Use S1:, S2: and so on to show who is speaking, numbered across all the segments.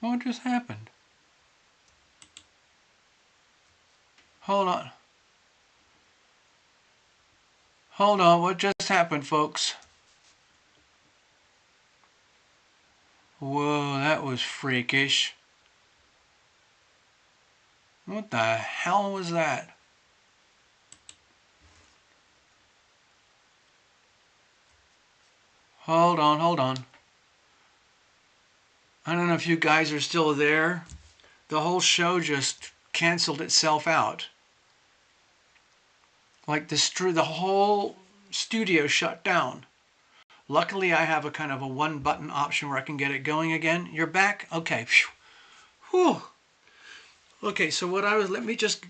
S1: What just happened? Hold on. Hold on, what just happened, folks? Whoa, that was freakish. What the hell was that? Hold on, hold on. I don't know if you guys are still there. The whole show just canceled itself out. Like the whole studio shut down. Luckily, I have a kind of a one button option where I can get it going again. You're back? Okay. Whew. Okay, so let me just,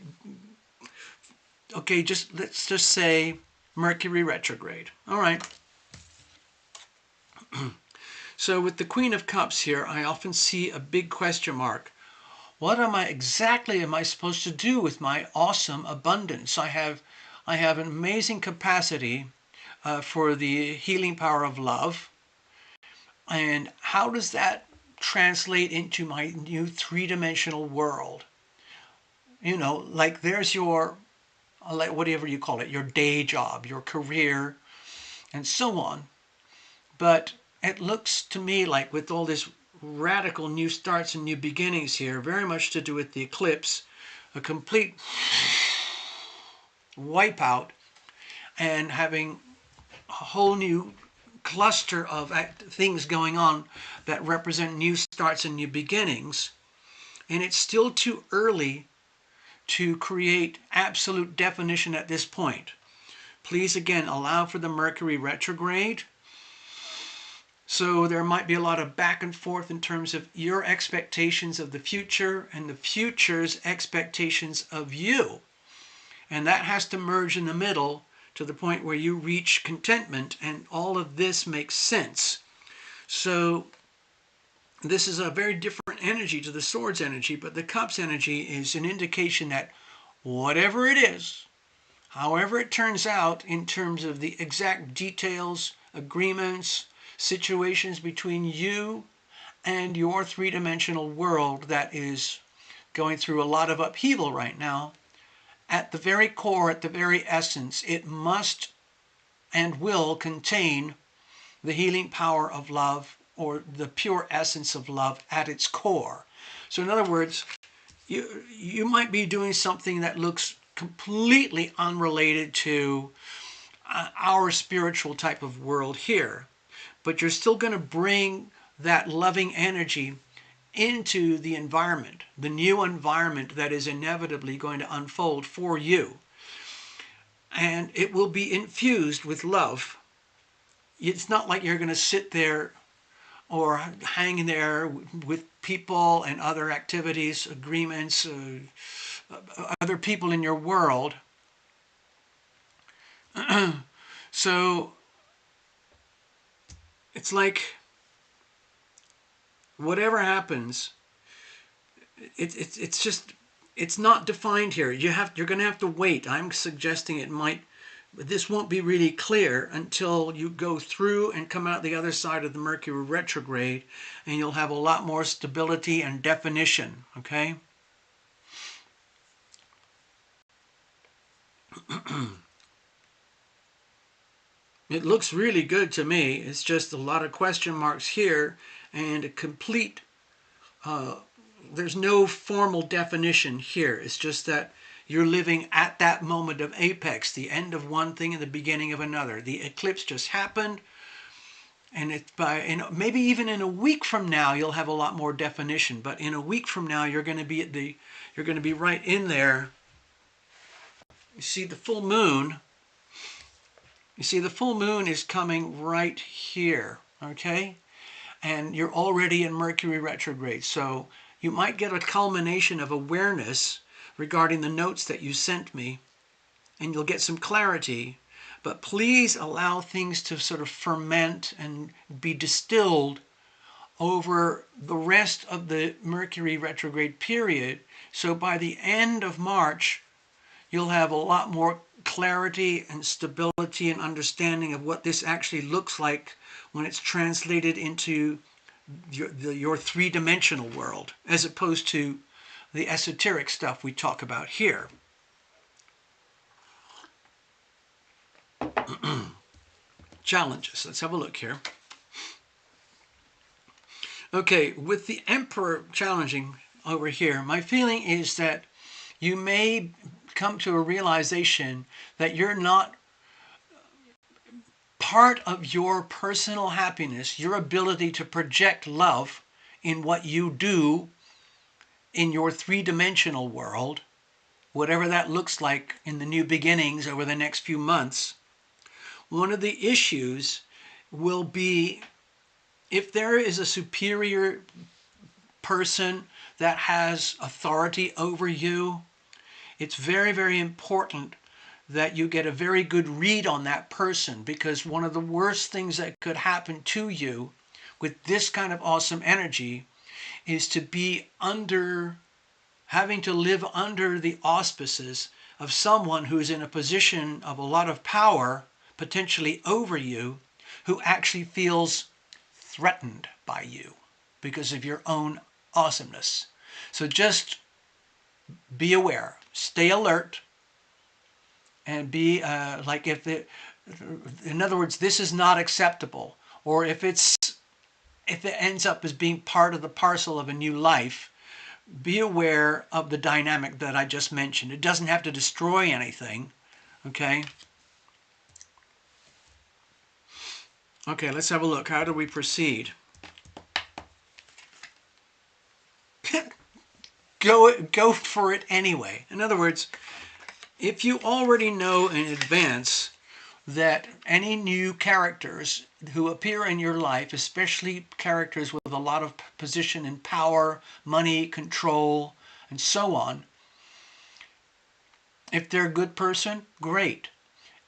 S1: okay, let's just say Mercury retrograde. All right. So with the Queen of Cups here, I often see a big question mark. What exactly am I supposed to do with my awesome abundance? I have an amazing capacity for the healing power of love. And how does that translate into my new three-dimensional world? You know, like there's your, like whatever you call it, your day job, your career, and so on. But it looks to me like with all this radical new starts and new beginnings here, very much to do with the eclipse, a complete wipeout, and having a whole new cluster of things going on that represent new starts and new beginnings. And it's still too early to create absolute definition at this point. Please again allow for the Mercury retrograde. So there might be a lot of back and forth in terms of your expectations of the future and the future's expectations of you. And that has to merge in the middle to the point where you reach contentment, and all of this makes sense. So this is a very different energy to the Swords energy, but the Cups energy is an indication that whatever it is, however it turns out in terms of the exact details, agreements, situations between you and your three-dimensional world that is going through a lot of upheaval right now, at the very core, at the very essence, it must and will contain the healing power of love, or the pure essence of love at its core. So in other words, you might be doing something that looks completely unrelated to our spiritual type of world here, but you're still going to bring that loving energy into the environment, the new environment that is inevitably going to unfold for you. And it will be infused with love. It's not like you're going to sit there or hang there with people and other activities, agreements, other people in your world. So it's like whatever happens, it's just, it's not defined here. You're going to have to wait. I'm suggesting this won't be really clear until you go through and come out the other side of the Mercury retrograde, and you'll have a lot more stability and definition, okay? It looks really good to me. It's just a lot of question marks here, and a complete, there's no formal definition here. It's just that you're living at that moment of apex, the end of one thing and the beginning of another. The eclipse just happened, and maybe even in a week from now you'll have a lot more definition. But in a week from now you're going to be right in there. You see the full moon. You see the full moon is coming right here, okay? And you're already in Mercury retrograde, so you might get a culmination of awareness regarding the notes that you sent me, and you'll get some clarity. But please allow things to sort of ferment and be distilled over the rest of the Mercury retrograde period. So by the end of March, you'll have a lot more clarity and stability and understanding of what this actually looks like when it's translated into your three-dimensional world, as opposed to the esoteric stuff we talk about here. Challenges. Let's have a look here. Okay, with the Emperor challenging over here, my feeling is that you may come to a realization that you're not part of your personal happiness, your ability to project love in what you do in your three-dimensional world, whatever that looks like in the new beginnings over the next few months. One of the issues will be if there is a superior person that has authority over you, it's very, very important that you get a very good read on that person, because one of the worst things that could happen to you with this kind of awesome energy is to be having to live under the auspices of someone who's in a position of a lot of power, potentially over you, who actually feels threatened by you because of your own awesomeness. So just be aware, stay alert, and be like in other words, this is not acceptable. Or if it ends up as being part of the parcel of a new life, be aware of the dynamic that I just mentioned. It doesn't have to destroy anything, okay? Okay, let's have a look. How do we proceed? Go for it anyway. In other words, if you already know in advance that any new characters who appear in your life, especially characters with a lot of position and power, money, control, and so on, if they're a good person, great.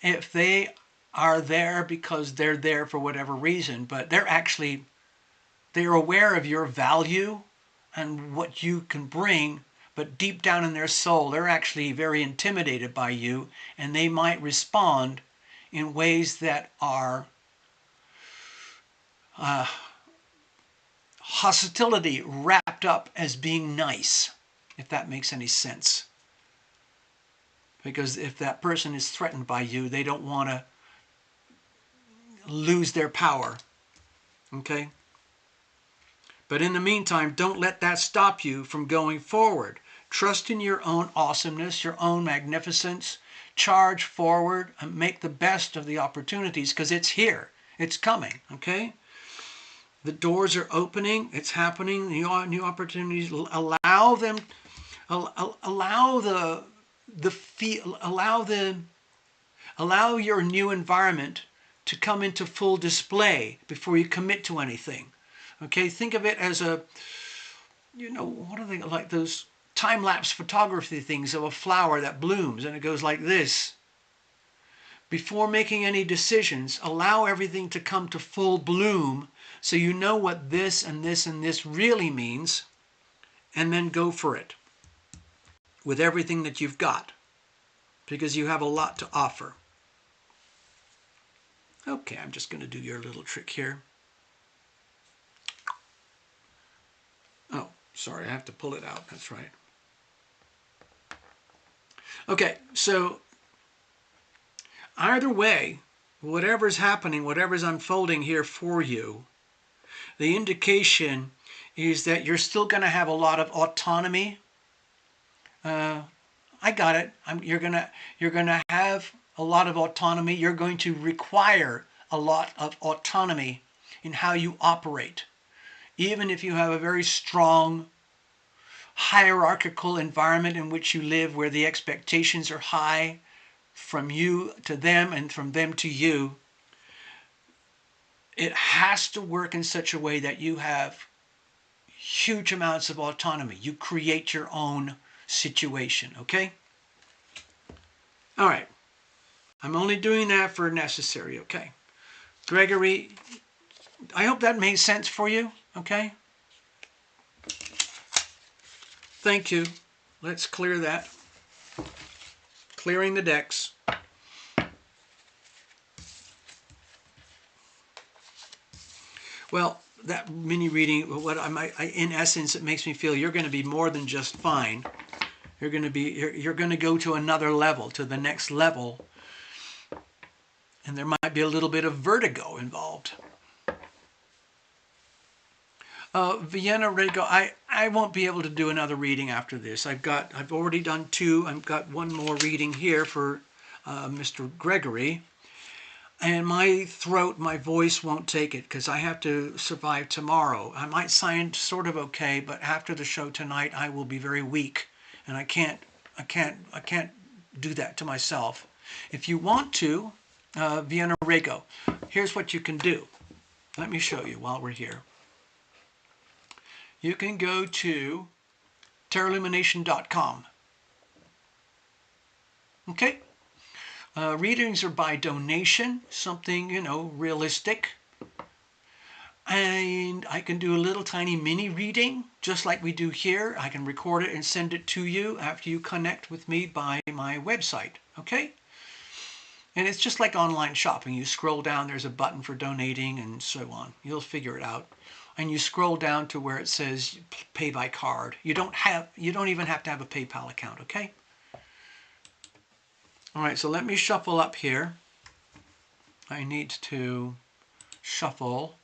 S1: If they are there because they're there for whatever reason, but they're aware of your value and what you can bring, but deep down in their soul, they're actually very intimidated by you, and they might respond in ways that are hostility wrapped up as being nice, if that makes any sense. Because if that person is threatened by you, they don't want to lose their power, okay? But in the meantime, don't let that stop you from going forward. Trust in your own awesomeness, your own magnificence. Charge forward and make the best of the opportunities, because it's here. It's coming, okay? The doors are opening. It's happening. New opportunities. Allow them. Allow your new environment to come into full display before you commit to anything. Okay, think of it as what are they, like those time-lapse photography things of a flower that blooms and it goes like this. Before making any decisions, allow everything to come to full bloom so you know what this and this and this really means, and then go for it with everything that you've got, because you have a lot to offer. Okay, I'm just going to do your little trick here. Oh, sorry, I have to pull it out. That's right. Okay, so either way, whatever's happening, whatever's unfolding here for you, the indication is that you're still going to have a lot of autonomy. I got it. You're gonna have a lot of autonomy. You're going to require a lot of autonomy in how you operate, even if you have a very strong hierarchical environment in which you live, where the expectations are high from you to them and from them to you. It has to work in such a way that you have huge amounts of autonomy. You create your own situation, okay? All right. I'm only doing that for necessary, okay? Gregory, I hope that made sense for you, okay? Thank you. Let's clear that. Clearing the decks. Well, that mini reading, what in essence, it makes me feel you're going to be more than just fine. You're going to go to another level, to the next level, and there might be a little bit of vertigo involved. Vienna Rego, I won't be able to do another reading after this. I've already done 2. I've got one more reading here for Mr. Gregory. And my throat, my voice won't take it because I have to survive tomorrow. I might sound sort of okay, but after the show tonight, I will be very weak, and I can't do that to myself. If you want to, Vienna Rego, here's what you can do. Let me show you while we're here. You can go to TarotLumination.com. Okay? Readings are by donation, something, realistic. And I can do a little tiny mini reading, just like we do here. I can record it and send it to you after you connect with me by my website. Okay? And it's just like online shopping. You scroll down, there's a button for donating and so on. You'll figure it out. And you scroll down to where it says pay by card. You don't even have to have a PayPal account, okay? All right, so let me shuffle up here. I need to shuffle.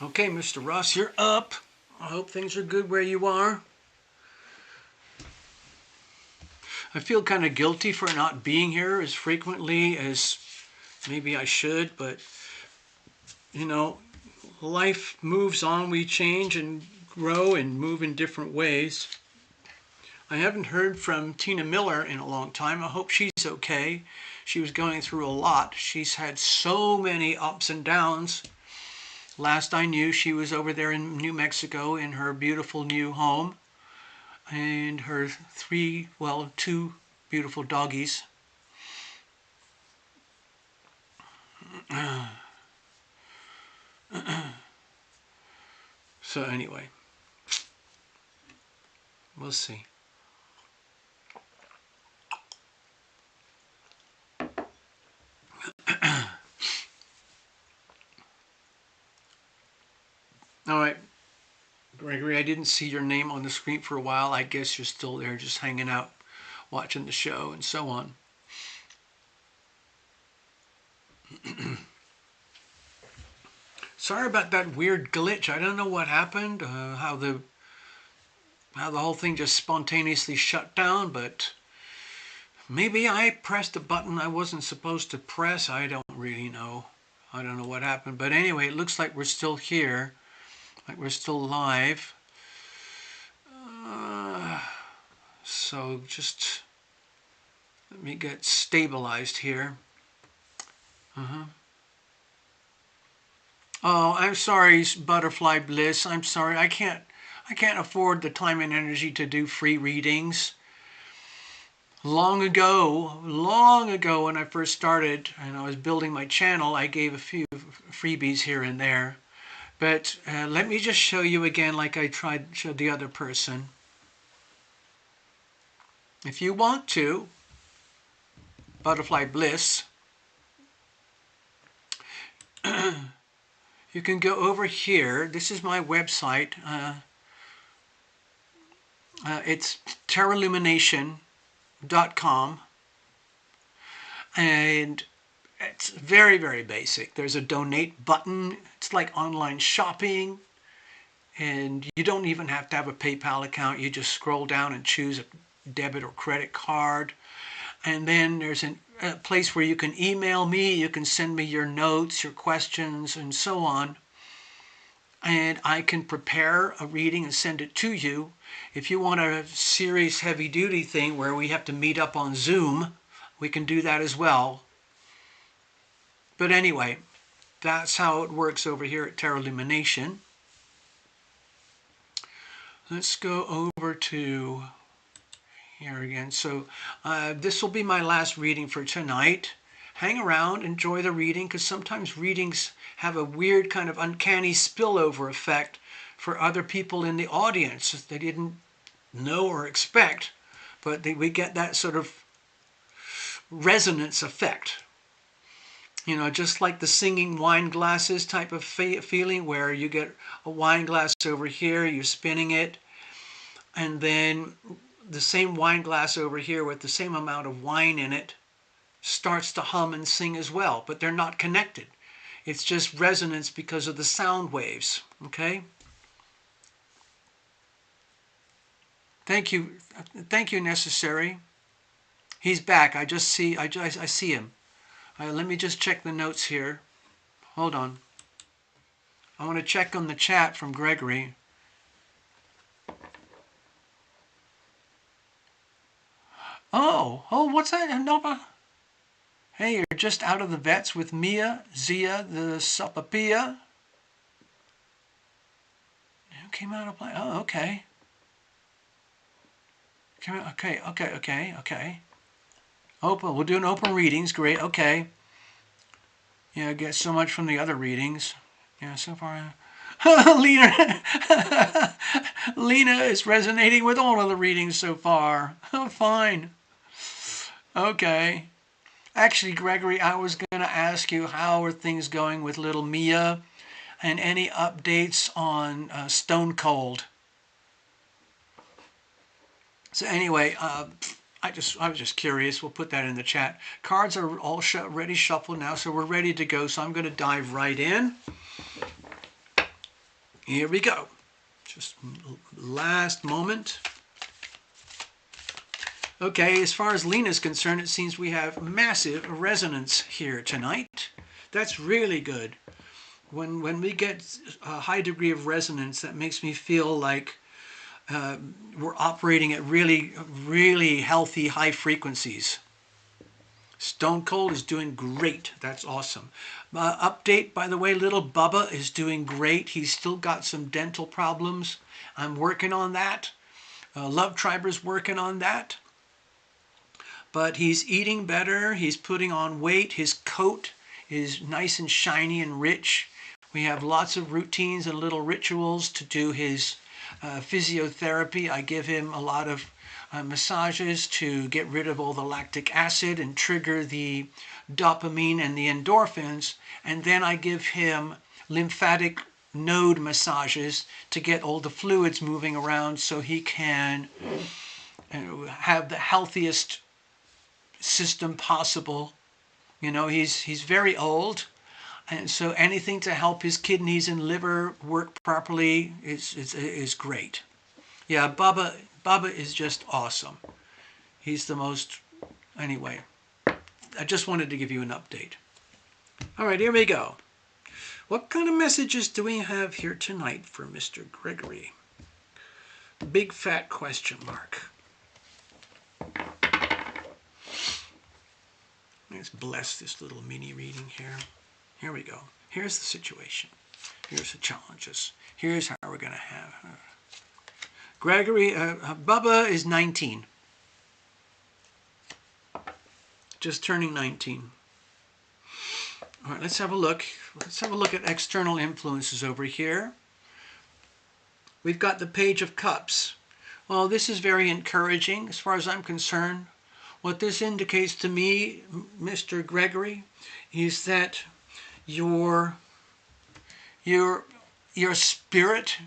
S1: Okay, Mr. Ross, you're up. I hope things are good where you are. I feel kind of guilty for not being here as frequently as maybe I should, but, life moves on. We change and grow and move in different ways. I haven't heard from Tina Miller in a long time. I hope she's okay. She was going through a lot. She's had so many ups and downs. Last I knew, she was over there in New Mexico in her beautiful new home and her 2 beautiful doggies. So anyway, we'll see. All right, Gregory, I didn't see your name on the screen for a while. I guess you're still there just hanging out, watching the show and so on. Sorry about that weird glitch. I don't know what happened, how the whole thing just spontaneously shut down, but maybe I pressed a button I wasn't supposed to press. I don't really know. I don't know what happened. But anyway, it looks like we're still here, like we're still live. So just let me get stabilized here. Oh, I'm sorry, Butterfly Bliss. I'm sorry. I can't afford the time and energy to do free readings. Long ago, when I first started and I was building my channel, I gave a few freebies here and there. But let me just show you again like I showed the other person. If you want to, Butterfly Bliss, you can go over here. This is my website. It's TarotLumination.com. And it's very, very basic. There's a donate button. It's like online shopping. And you don't even have to have a PayPal account. You just scroll down and choose a debit or credit card. And then there's a place where you can email me. You can send me your notes, your questions, and so on. And I can prepare a reading and send it to you. If you want a serious heavy-duty thing where we have to meet up on Zoom, we can do that as well. But anyway, that's how it works over here at TarotLumination. Let's go over to here again. So this will be my last reading for tonight. Hang around, enjoy the reading, because sometimes readings have a weird kind of uncanny spillover effect for other people in the audience that they didn't know or expect, but we get that sort of resonance effect. You know, just like the singing wine glasses type of feeling where you get a wine glass over here, you're spinning it, and then the same wine glass over here with the same amount of wine in it starts to hum and sing as well, but they're not connected. It's just resonance because of the sound waves, okay? Thank you, Necessary. He's back. I see him. Let me just check the notes here. Hold on. I want to check on the chat from Gregory. Oh, what's that? No. Hey, you're just out of the vets with Mia, Zia, the Sapapia. Who came out of play? Oh, okay. Okay. Open. We're doing open readings. Great. Okay. Yeah, I get so much from the other readings. Yeah, so far. Lena. Lena is resonating with all of the readings so far. Oh, fine. Okay. Actually, Gregory, I was going to ask you how are things going with little Mia and any updates on Stone Cold. So anyway, I was just curious. We'll put that in the chat. Cards are all ready shuffled now, so we're ready to go. So I'm going to dive right in. Here we go. Just last moment. Okay, as far as Lina's concerned, it seems we have massive resonance here tonight. That's really good. When we get a high degree of resonance, that makes me feel like we're operating at really, really healthy high frequencies. Stone Cold is doing great. That's awesome. Update, by the way, little Bubba is doing great. He's still got some dental problems. I'm working on that. Love Triber's working on that. But he's eating better. He's putting on weight. His coat is nice and shiny and rich. We have lots of routines and little rituals to do his physiotherapy. I give him a lot of massages to get rid of all the lactic acid and trigger the dopamine and the endorphins. And then I give him lymphatic node massages to get all the fluids moving around so he can have the healthiest system possible. You know, he's very old, And so anything to help his kidneys and liver work properly is great. Yeah, Baba is just awesome. He's the most, anyway, I just wanted to give you an update. All right, here we go. What kind of messages do we have here tonight for Mr. Gregory? Big fat question mark. Let's bless this little mini reading here. Here we go. Here's the situation. Here's the challenges. Here's how we're going to have her. Gregory, Bubba is 19. Just turning 19. All right, let's have a look. Let's have a look at external influences over here. We've got the Page of Cups. Well, this is very encouraging as far as I'm concerned. What this indicates to me, Mr. Gregory, is that your spirit,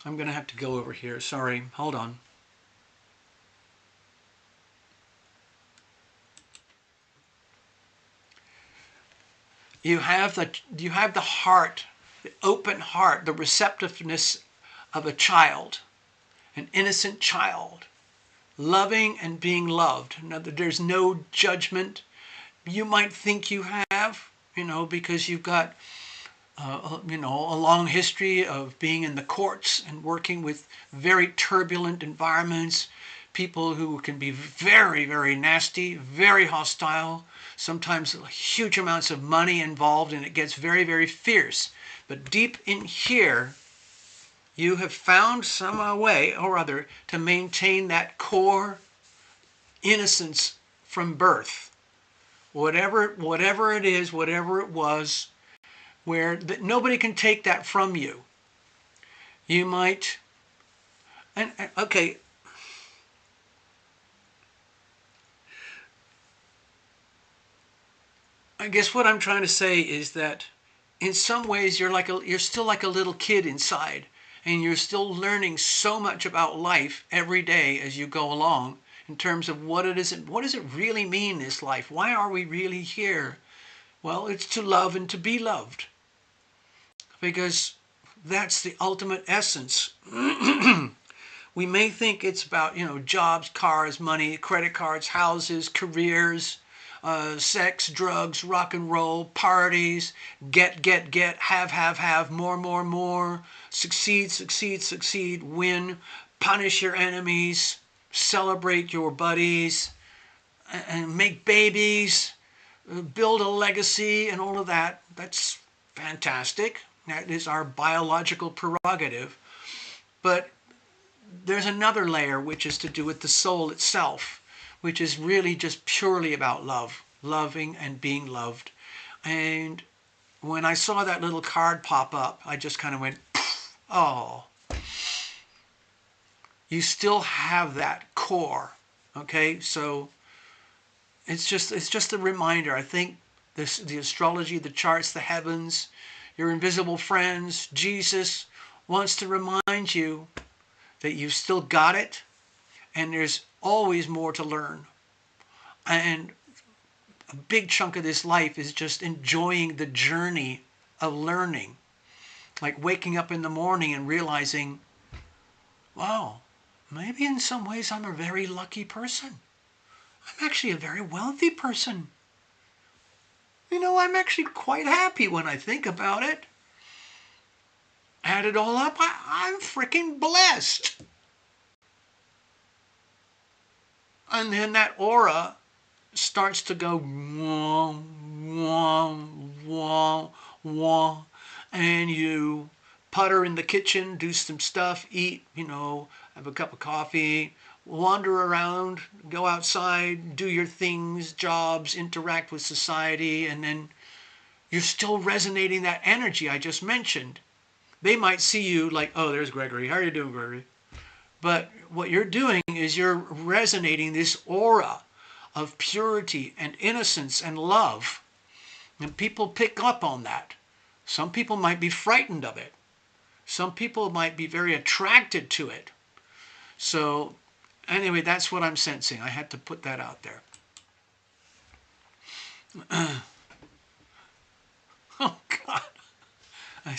S1: I'm going to have to go over here. Sorry, hold on. You have the heart, the open heart, the receptiveness of a child, an innocent child, loving and being loved. Now, there's no judgment. You might think you have, because you've got, a long history of being in the courts and working with very turbulent environments, people who can be very, very nasty, very hostile, sometimes huge amounts of money involved, and it gets very, very fierce. But deep in here, you have found some way or other to maintain that core innocence from birth. Whatever it is, whatever it was, where that nobody can take that from you. You might, okay. I guess what I'm trying to say is that in some ways you're still like a little kid inside, and you're still learning so much about life every day as you go along in terms of what does it really mean, this life? Why are we really here? Well, it's to love and to be loved, because that's the ultimate essence. We may think it's about, jobs, cars, money, credit cards, houses, careers, sex, drugs, rock and roll, parties, get, have, more, succeed, win, punish your enemies, celebrate your buddies, and make babies, build a legacy, and all of that. That's fantastic. That is our biological prerogative. But there's another layer, which is to do with the soul itself, which is really just purely about love, loving and being loved. And when I saw that little card pop up, I just kind of went, oh, you still have that core. Okay, so it's just a reminder. I think the astrology, the charts, the heavens, your invisible friends, Jesus wants to remind you that you've still got it, and there's always more to learn. And a big chunk of this life is just enjoying the journey of learning. Like waking up in the morning and realizing, wow, maybe in some ways I'm a very lucky person. I'm actually a very wealthy person. I'm actually quite happy when I think about it. Add it all up, I'm freaking blessed. And then that aura starts to go wah, wah, wah, wah, and you putter in the kitchen, do some stuff, eat, have a cup of coffee, wander around, go outside, do your things, jobs, interact with society, and then you're still resonating that energy I just mentioned. They might see you like, oh, there's Gregory. How are you doing, Gregory? But what you're doing is you're resonating this aura of purity and innocence and love. And people pick up on that. Some people might be frightened of it. Some people might be very attracted to it. So anyway, that's what I'm sensing. I had to put that out there.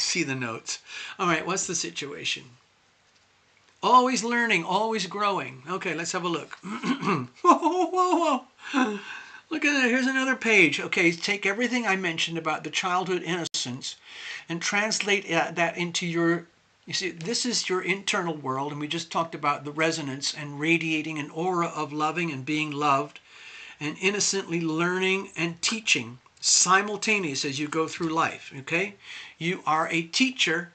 S1: see the notes. All right, what's the situation? Always learning, always growing. Okay, let's have a look. Whoa, whoa, whoa. Look at that. Here's another page. Okay, take everything I mentioned about the childhood innocence and translate that into your, you see, this is your internal world, and we just talked about the resonance and radiating an aura of loving and being loved and innocently learning and teaching simultaneous as you go through life, okay? You are a teacher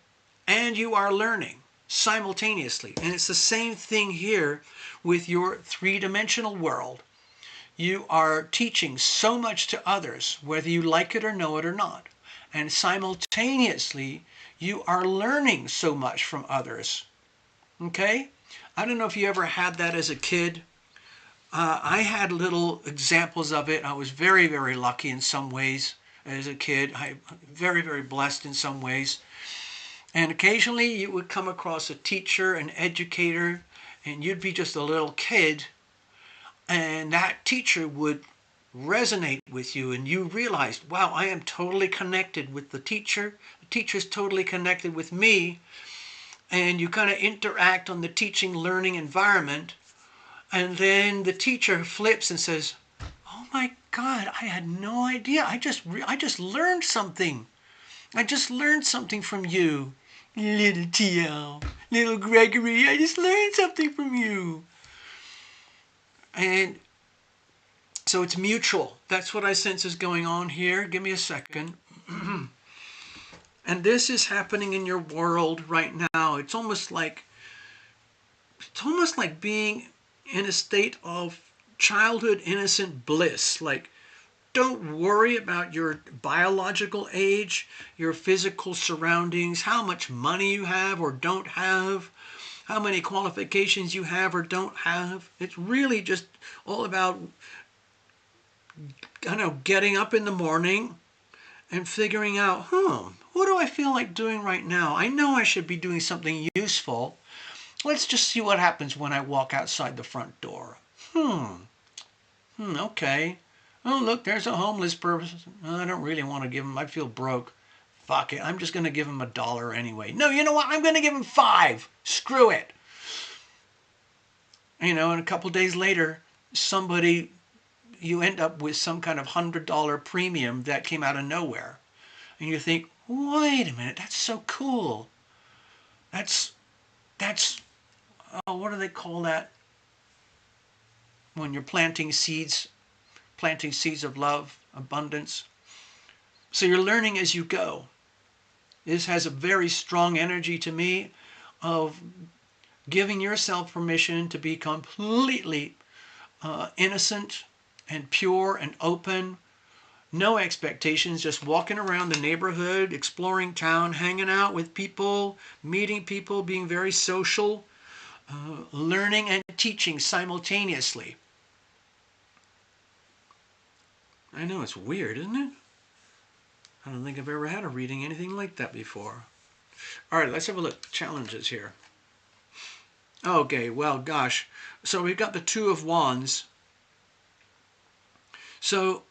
S1: and you are learning simultaneously. And it's the same thing here with your three-dimensional world. You are teaching so much to others, whether you like it or know it or not. And simultaneously, you are learning so much from others. Okay? I don't know if you ever had that as a kid. I had little examples of it. I was very, very lucky in some ways as a kid. Very, very blessed in some ways. And occasionally you would come across a teacher, an educator, and you'd be just a little kid, and that teacher would resonate with you, and you realized, wow, I am totally connected with the teacher. The teacher's totally connected with me, and you kind of interact on the teaching, learning environment, and then the teacher flips and says, oh my God, I had no idea. I just learned something. I just learned something from you. Little TL, little Gregory, I just learned something from you. And so it's mutual. That's what I sense is going on here. Give me a second. And this is happening in your world right now. It's almost like being in a state of childhood innocent bliss. Like, don't worry about your biological age, your physical surroundings, how much money you have or don't have, how many qualifications you have or don't have. It's really just all about, getting up in the morning and figuring out, what do I feel like doing right now? I know I should be doing something useful. Let's just see what happens when I walk outside the front door. Okay. Oh, look, there's a homeless person. I don't really want to give him. I feel broke. Fuck it. I'm just going to give him $1 anyway. No, you know what? I'm going to give him 5. Screw it. And a couple days later, you end up with some kind of $100 premium that came out of nowhere. And you think, wait a minute, that's so cool. That's, what do they call that? When you're planting seeds of love, abundance. So you're learning as you go. This has a very strong energy to me of giving yourself permission to be completely innocent and pure and open. No expectations, just walking around the neighborhood, exploring town, hanging out with people, meeting people, being very social, learning and teaching simultaneously. I know, it's weird, isn't it? I don't think I've ever had a reading anything like that before. All right, let's have a look. Challenges here. Okay, well, gosh. So we've got the Two of Wands. So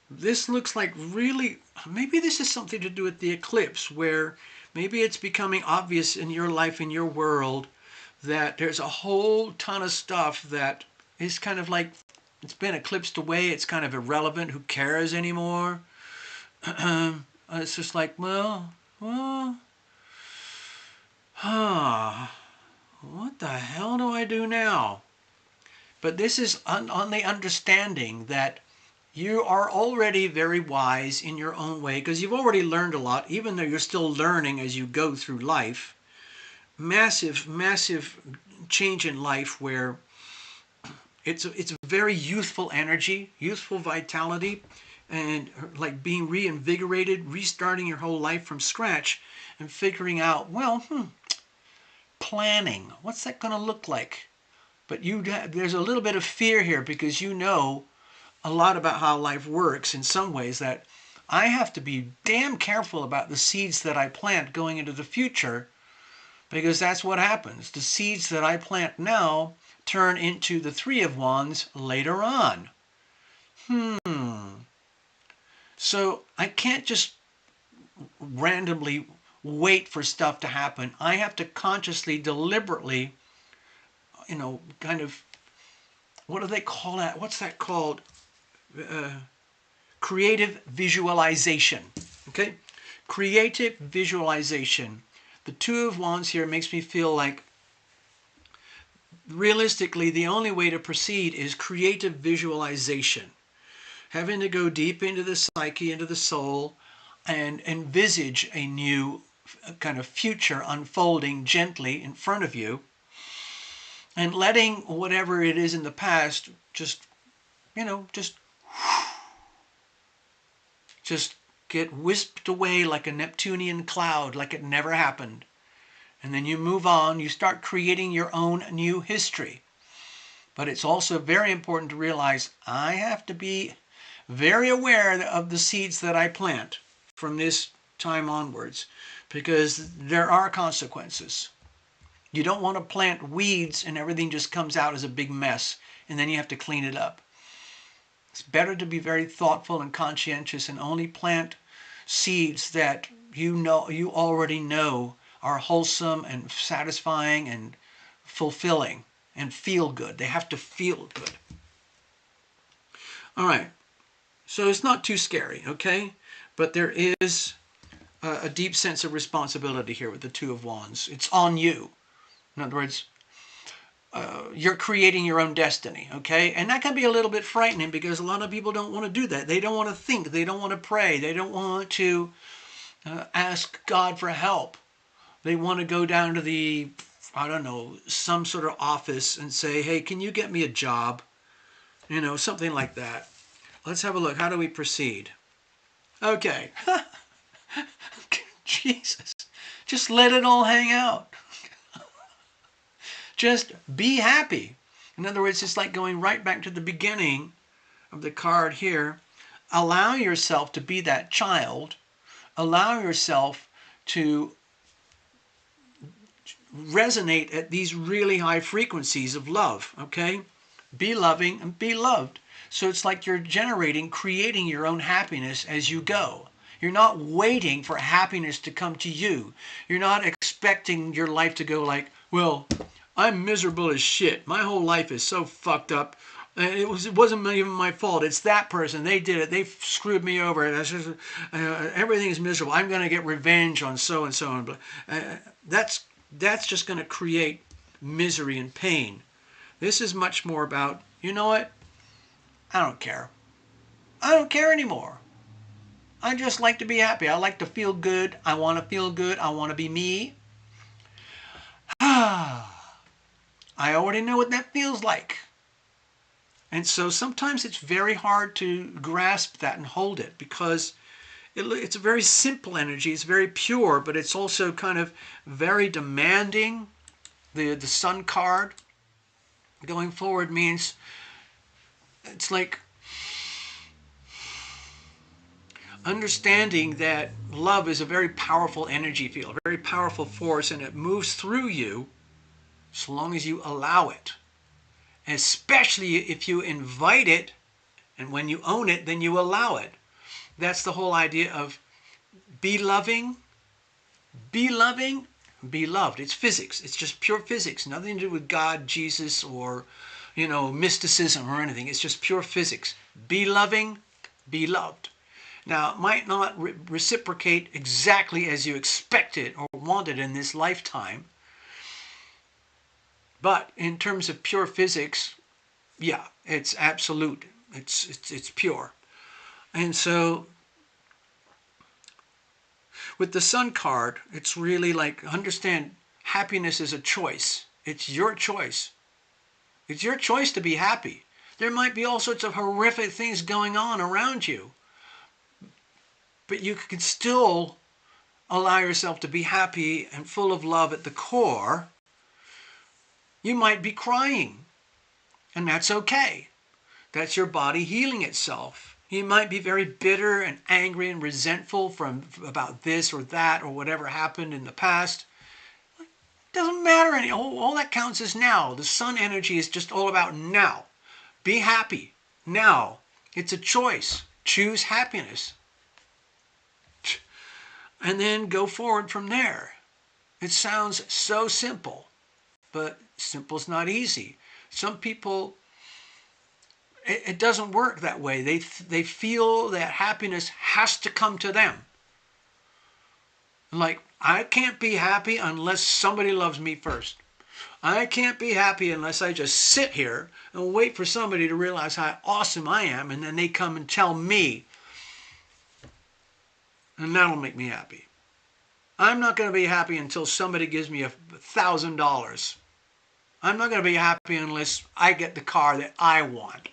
S1: this looks like really, maybe this is something to do with the eclipse, where maybe it's becoming obvious in your life, in your world, that there's a whole ton of stuff that is kind of like, it's been eclipsed away. It's kind of irrelevant. Who cares anymore? It's just like, what the hell do I do now? But this is on the understanding that you are already very wise in your own way, because you've already learned a lot, even though you're still learning as you go through life. Massive, massive change in life where it's a very youthful energy, youthful vitality, and like being reinvigorated, restarting your whole life from scratch and figuring out, planning. What's that going to look like? But there's a little bit of fear here because you know a lot about how life works in some ways, that I have to be damn careful about the seeds that I plant going into the future, because that's what happens. The seeds that I plant now turn into the Three of Wands later on. So I can't just randomly wait for stuff to happen. I have to consciously, deliberately, kind of, what do they call that? What's that called? Creative visualization. Okay? Creative visualization. The Two of Wands here makes me feel like realistically the only way to proceed is creative visualization. Having to go deep into the psyche, into the soul, and envisage a new kind of future unfolding gently in front of you, and letting whatever it is in the past just get whisked away like a Neptunian cloud, like it never happened. And then you move on, you start creating your own new history. But it's also very important to realize I have to be very aware of the seeds that I plant from this time onwards, because there are consequences. You don't want to plant weeds and everything just comes out as a big mess and then you have to clean it up. It's better to be very thoughtful and conscientious and only plant seeds that you already know are wholesome and satisfying and fulfilling and feel good. They have to feel good. All right. So it's not too scary, okay? But there is a deep sense of responsibility here with the Two of Wands. It's on you. In other words, you're creating your own destiny, okay? And that can be a little bit frightening because a lot of people don't want to do that. They don't want to think. They don't want to pray. They don't want to ask God for help. They want to go down to the, I don't know, some sort of office and say, hey, can you get me a job? Something like that. Let's have a look. How do we proceed? Okay. Jesus. Just let it all hang out. Just be happy. In other words, it's like going right back to the beginning of the card here. Allow yourself to be that child. Allow yourself to resonate at these really high frequencies of love, okay? Be loving and be loved. So it's like you're creating your own happiness as you go. You're not waiting for happiness to come to you. You're not expecting your life to go like, well, I'm miserable as shit. My whole life is so fucked up. It wasn't even my fault. It's that person. They did it. They screwed me over. Everything is miserable. I'm going to get revenge on so and so. That's just going to create misery and pain. This is much more about, you know what? I don't care. I don't care anymore. I just like to be happy. I like to feel good. I want to feel good. I want to be me. I already know what that feels like. And so sometimes it's very hard to grasp that and hold it because it's a very simple energy. It's very pure, but it's also kind of very demanding. The Sun card going forward means it's like understanding that love is a very powerful energy field, a very powerful force, and it moves through you so long as you allow it. Especially if you invite it, and when you own it, then you allow it. That's the whole idea of be loving, be loving, be loved. It's physics. It's just pure physics. Nothing to do with God, Jesus, or mysticism or anything. It's just pure physics. Be loving, be loved. Now, it might not reciprocate exactly as you expected or wanted in this lifetime, but in terms of pure physics, yeah, it's absolute. It's pure. And so with the Sun card, it's really like, understand, happiness is a choice. It's your choice. It's your choice to be happy. There might be all sorts of horrific things going on around you, but you can still allow yourself to be happy and full of love at the core. You might be crying, and that's okay. That's your body healing itself. You might be very bitter and angry and resentful about this or that or whatever happened in the past. It doesn't matter any. All that counts is now. The Sun energy is just all about now. Be happy now. It's a choice. Choose happiness. and then go forward from there. It sounds so simple, but simple's not easy. Some people, it doesn't work that way. They feel that happiness has to come to them. Like, I can't be happy unless somebody loves me first. I can't be happy unless I just sit here and wait for somebody to realize how awesome I am, and then they come and tell me, and that'll make me happy. I'm not going to be happy until somebody gives me $1,000. I'm not going to be happy unless I get the car that I want.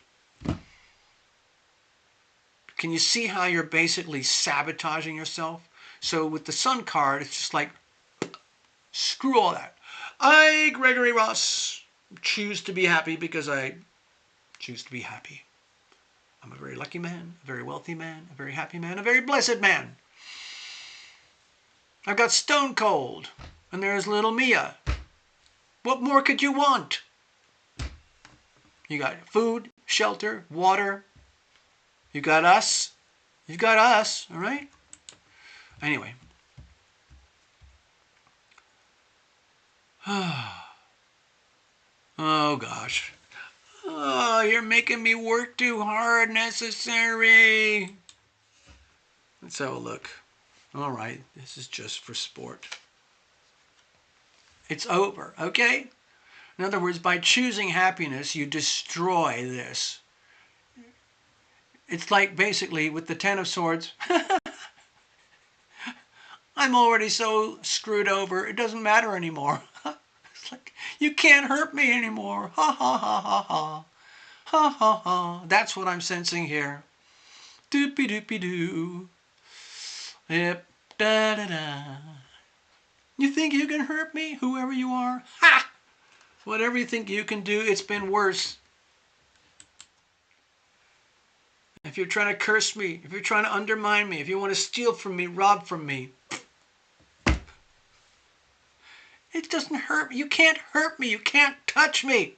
S1: Can you see how you're basically sabotaging yourself? So with the Sun card, it's just like, screw all that. I, Gregory Ross, choose to be happy because I choose to be happy. I'm a very lucky man, a very wealthy man, a very happy man, a very blessed man. I've got Stone Cold, and there's little Mia. What more could you want? You got food, shelter, water. You got us. You got us, all right? Anyway. Oh, gosh. Oh, you're making me work too hard, necessary. Let's have a look. All right, this is just for sport. It's over, okay? In other words, by choosing happiness, you destroy this. It's like basically with the Ten of Swords, I'm already so screwed over, it doesn't matter anymore. It's like, you can't hurt me anymore. Ha ha ha ha ha. Ha ha ha. That's what I'm sensing here. Doopy doopy doo. Yep. Da da da. You think you can hurt me, whoever you are? Ha! Whatever you think you can do, it's been worse. If you're trying to curse me, if you're trying to undermine me, if you want to steal from me, rob from me, it doesn't hurt me. You can't hurt me. You can't touch me.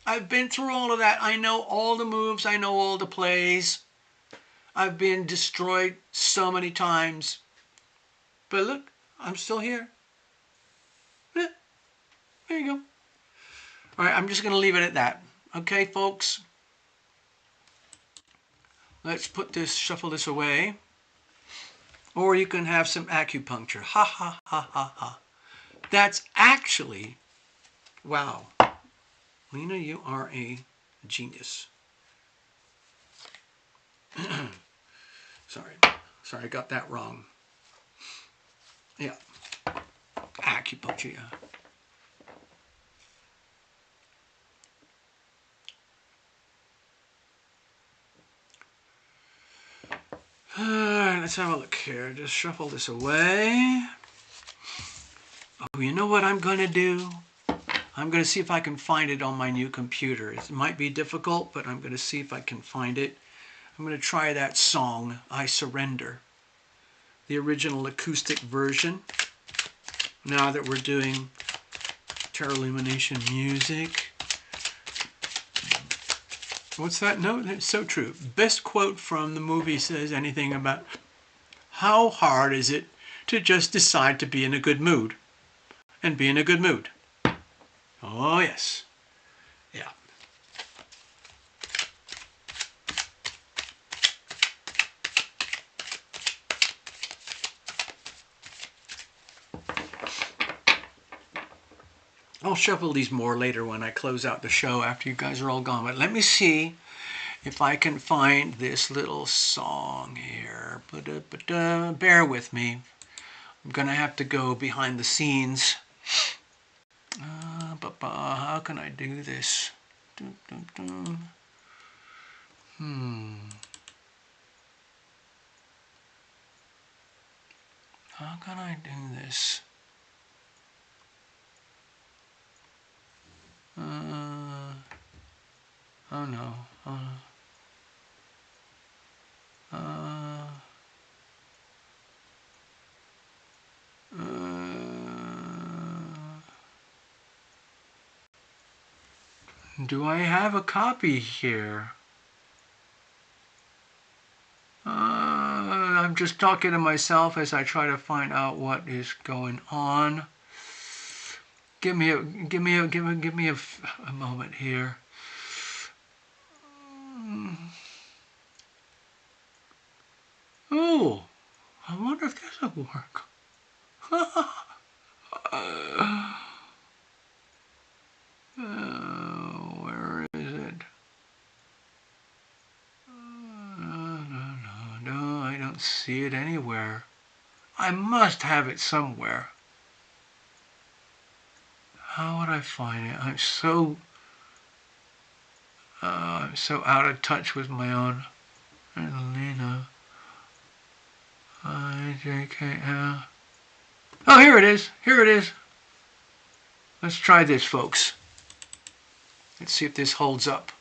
S1: I've been through all of that. I know all the moves. I know all the plays. I've been destroyed so many times. But look, I'm still here. Yeah, there you go. All right, I'm just going to leave it at that. Okay, folks? Let's put this, shuffle this away. Or you can have some acupuncture. Ha, ha, ha, ha, ha. That's actually, wow. Lena, you are a genius. Sorry, I got that wrong. Yeah, acupuncture, yeah. All right, let's have a look here. Just shuffle this away. Oh, you know what I'm going to do? I'm going to see if I can find it on my new computer. It might be difficult, but I'm going to see if I can find it. I'm going to try that song, I Surrender. The original acoustic version. Now that we're doing TarotLumination music. What's that note? It's so true. Best quote from the movie says anything about how hard is it to just decide to be in a good mood and be in a good mood. Oh, yes. Yeah. I'll shuffle these more later when I close out the show after you guys are all gone. But let me see if I can find this little song here. Bear with me. I'm going to have to go behind the scenes. How can I do this? How can I do this? Oh no. Do I have a copy here? I'm just talking to myself as I try to find out what is going on. Give me a moment here. Oh, I wonder if this will work. Where is it? No, I don't see it anywhere. I must have it somewhere. How would I find it? I'm so out of touch with my own. LINA. IJKL. Oh, here it is. Here it is. Let's try this, folks. Let's see if this holds up.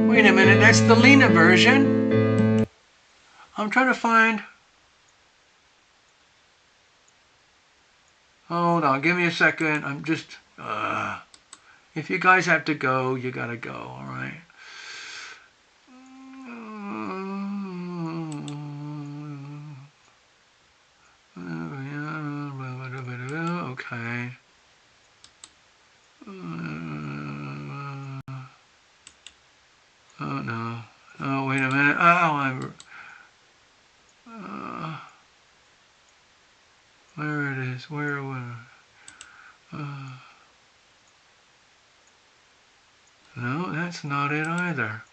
S1: Wait a minute, that's the LINA version. I'm trying to find... Hold on, give me a second. I'm just... if you guys have to go, you gotta go, alright? Okay. Oh no. Oh, wait a minute. Oh, where it is? Where? No, that's not it either.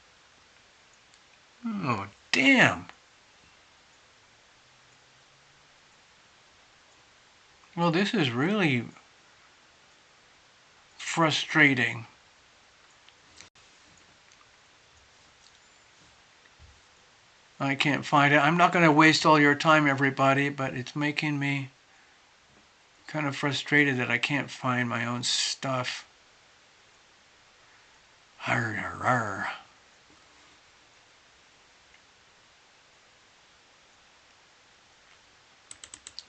S1: Oh, damn. Well, this is really frustrating. I can't find it. I'm not going to waste all your time, everybody, but it's making me kind of frustrated that I can't find my own stuff. Arr, arr, arr.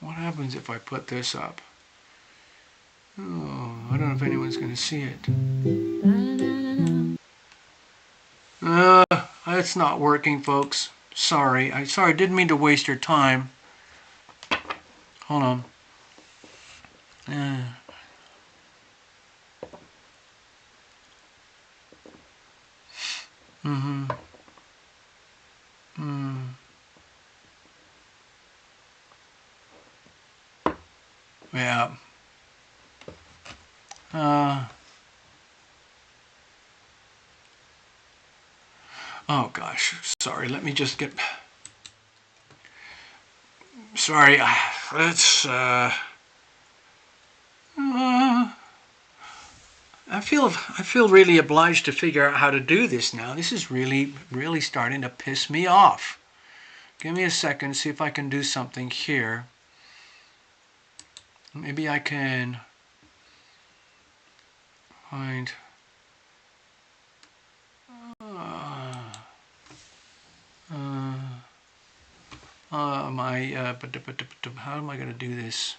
S1: What happens if I put this up? Oh, I don't know if anyone's going to see it. It's not working, folks. Sorry. I didn't mean to waste your time. Hold on. Yeah. Oh gosh. Sorry. Let me just get... Sorry. Let's... I feel really obliged to figure out how to do this now. This is really starting to piss me off. Give me a second, see if I can do something here. Maybe I can find how am I going to do this?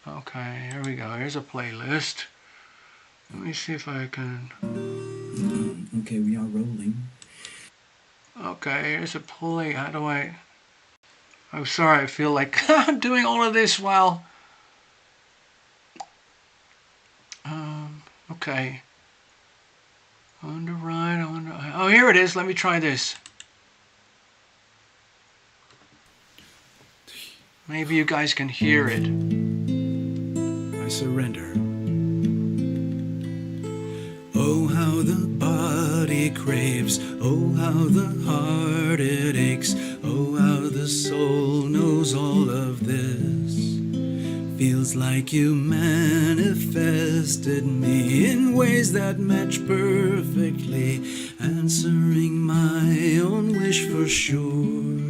S1: Okay, here we go. Here's a playlist. Let me see if I can...
S2: Okay, we are rolling.
S1: Okay, here's a play. How do I... I'm sorry, I feel like I'm doing all of this while... okay. On the right, on the... Oh, here it is. Let me try this. Maybe you guys can hear it.
S2: I surrender. Oh, how the body craves. Oh, how the heart it aches. Oh, how the soul knows all of this. Feels like you manifested me in ways that match perfectly, answering my own wish for sure.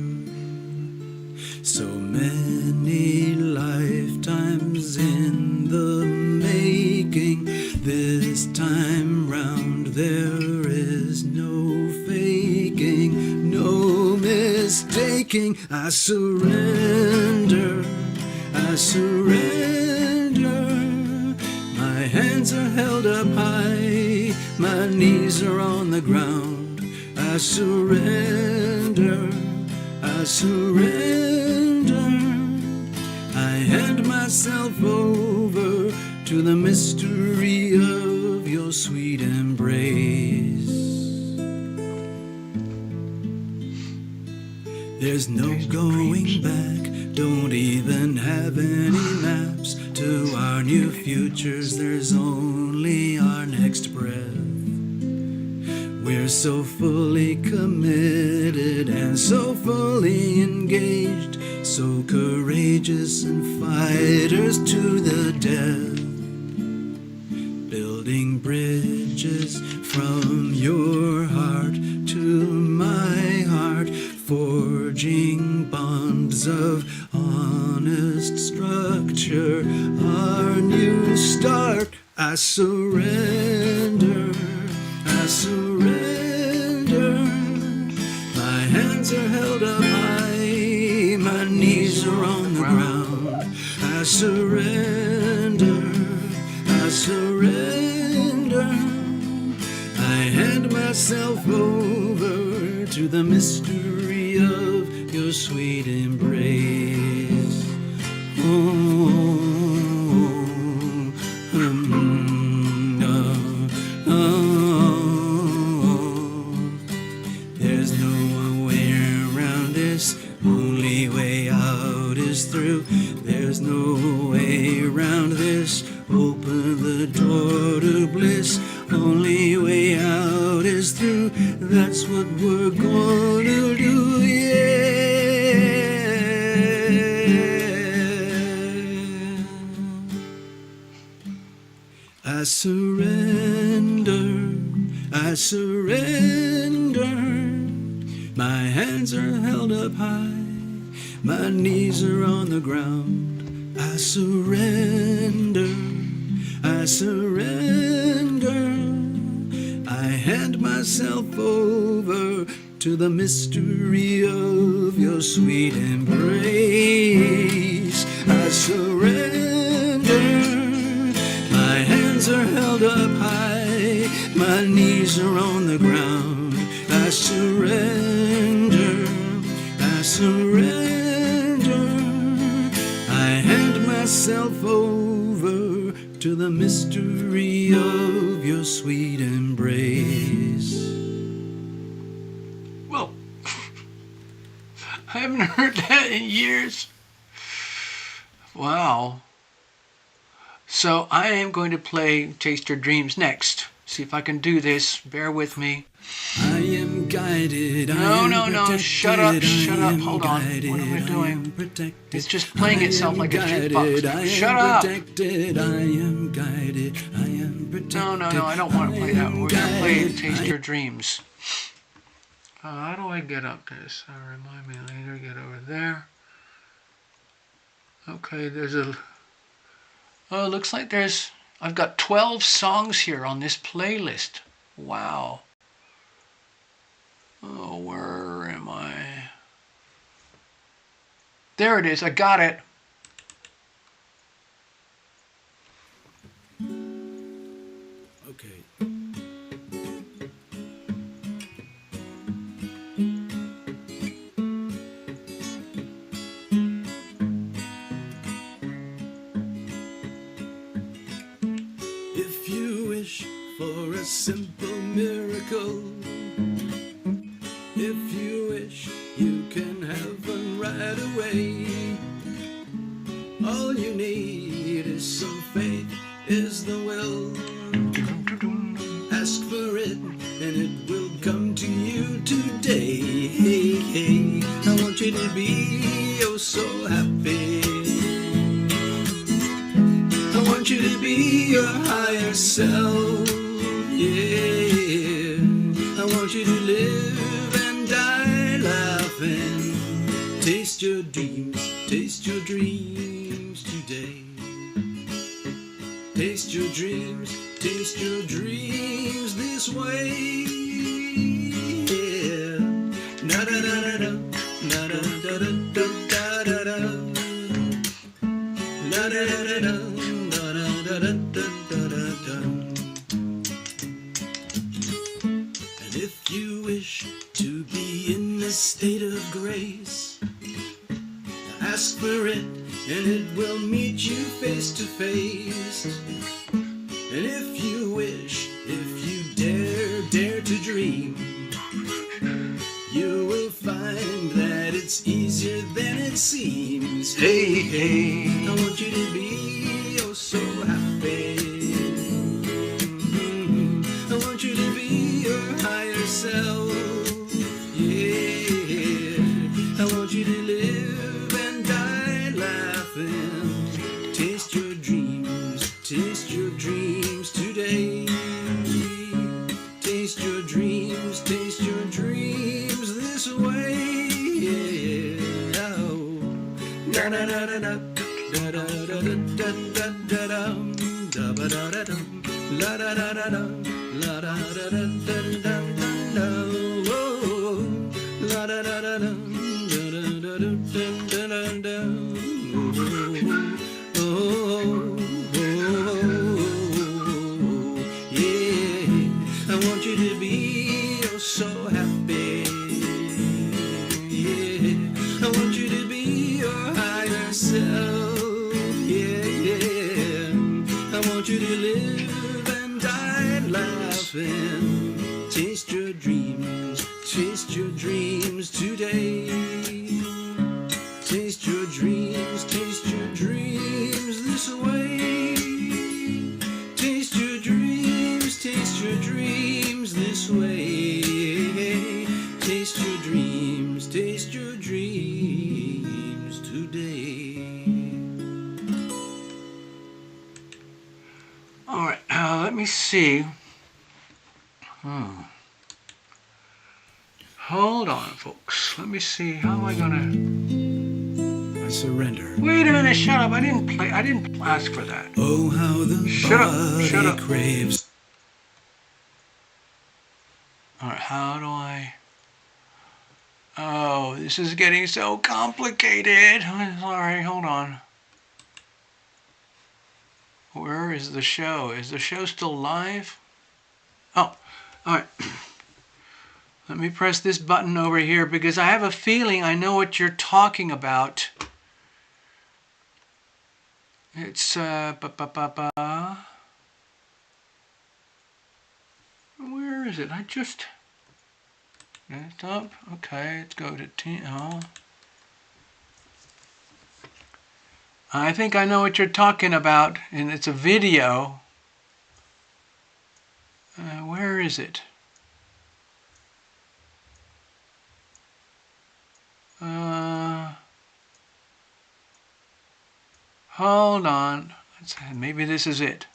S2: So many lifetimes in the making. This time round there is no faking, no mistake. breaking. I surrender, I surrender. My hands are held up high, my knees are on the ground. I surrender, I surrender. I hand myself over to the mystery of your sweet embrace. There's no going back, don't even have any maps to our new futures. There's only our next breath. We're so fully committed and so fully engaged, so courageous and fighters to the death. Building bridges from your heart to my heart, forging bonds of honest structure, our new start. I surrender, I surrender. My hands are held up high, my knees are on the ground. I surrender, I surrender. I hand myself over to the mystery of your sweet embrace. There's no way around this, only way out is through. There's no way around this, open the door to bliss. Only way out is through, that's what we're gonna do, yeah. I surrender, I surrender. My hands are held up high, my knees are on the ground. I surrender, I surrender. I hand myself over to the mystery of your sweet embrace. I surrender. My hands are held up high, my knees are on the ground. I surrender, I surrender. I hand myself over to the mystery of your sweet embrace.
S1: Well, I haven't heard that in years. Wow. So I am going to play Taste Your Dreams next. See if I can do this. Bear with me.
S2: I am guided.
S1: No. Shut up. Hold on. What am I doing? It's just playing itself like a jukebox. Shut up.
S2: I am guided. I am protected.
S1: No. I don't want to play that. We're going to play Taste Your Dreams. How do I get up this? Remind me later. Get over there. Okay, there's a... Oh, looks like I've got 12 songs here on this playlist. Wow. Oh, where am I? There it is. I got it.
S2: Okay. If you wish for a simple miracle, if you wish you can have one right away, all you need is some faith, is the will. Ask for it and it will come to you today. Hey, I want you to be oh so happy. I want you to be your higher self, yeah. I want you to live and die laughing. Taste your dreams today. Taste your dreams this way, yeah. Na na na na na, da da da da da da da, la da da da da da da da da. And if you wish to be in a state of grace, ask for it, and it will meet you face to face. And if you wish, if you dare to dream, you will find that it's easier than it seems. Hey, hey, I want you to be oh so happy. I want you to be your higher self. Yeah, I want you to live and die laughing. Taste your dreams today. Taste your dreams this way. Yeah. Oh. Da da da da da da da da da da da da da ba da da da la da da da da la da da da da da da oh la da da da da da da da da da oh. I want you to be oh so happy. Yeah, I want you to be your higher self. Yeah, yeah. I want you to live and die laughing. Taste your dreams today. Taste your dreams this way. Taste your dreams this way. Taste your dreams today.
S1: All right, let me see. Hold on, folks. Let me see. How am I gonna?
S2: I surrender.
S1: Wait a minute. Shut up. I didn't ask for that.
S2: Oh, how the
S1: Shut up.
S2: Craves.
S1: All right. How do I? Oh, this is getting so complicated. I'm sorry. Hold on. Where is the show? Is the show still live? Oh, all right. Let me press this button over here because I have a feeling I know what you're talking about. It's where is it? It's up. Okay, let's go to I think I know what you're talking about, and it's a video. Where is it? Hold on. Maybe this is it.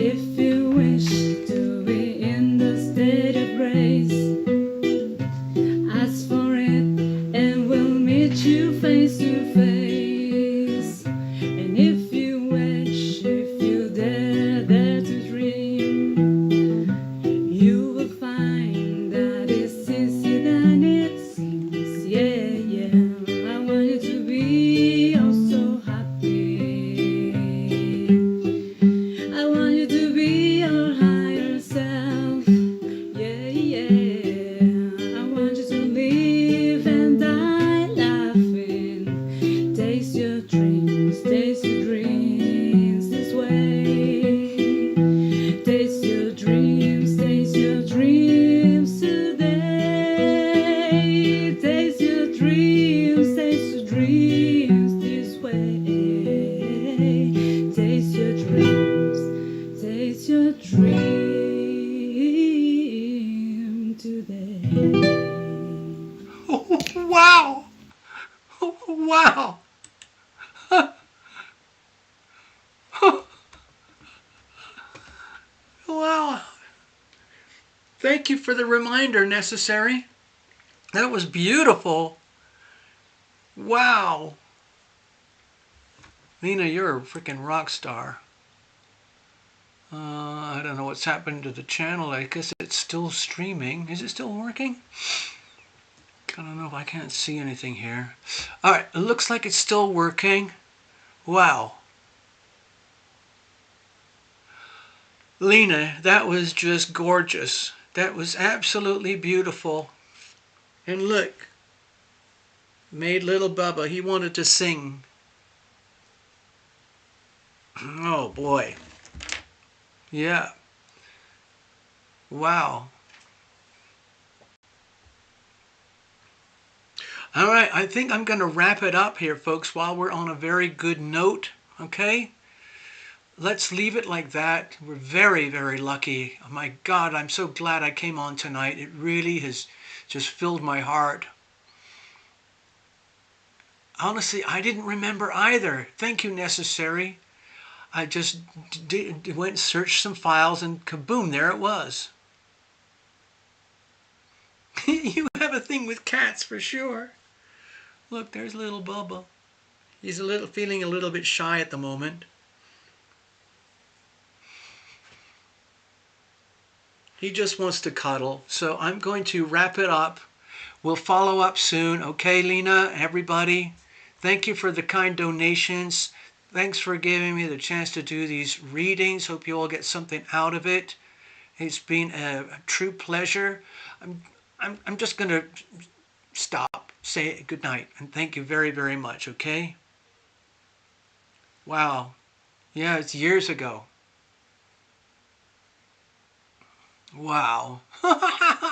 S2: If you a dream today.
S1: Oh, wow. Oh, wow. Wow. Thank you for the reminder, Necessary. That was beautiful. Wow. Lina, you're a freaking rock star. I don't know what's happened to the channel. I guess it's still streaming. Is it still working? I don't know if I can't see anything here. All right, it looks like it's still working. Wow. Lina, that was just gorgeous. That was absolutely beautiful. And look, made little Bubba. He wanted to sing. Oh boy. Yeah. Wow. All right, I think I'm going to wrap it up here, folks, while we're on a very good note. Okay? Let's leave it like that. We're very, very lucky. Oh my God, I'm so glad I came on tonight. It really has just filled my heart. Honestly, I didn't remember either. Thank you, Necessary. I just went and searched some files and kaboom, there it was. You have a thing with cats for sure. Look, there's little Bubba. He's feeling a little bit shy at the moment. He just wants to cuddle. So I'm going to wrap it up. We'll follow up soon. Okay, Lina, everybody. Thank you for the kind donations. Thanks for giving me the chance to do these readings. Hope you all get something out of it. It's been a true pleasure. I'm just going to stop, say good night, and thank you very, very much, okay? Wow. Yeah, it's years ago. Wow.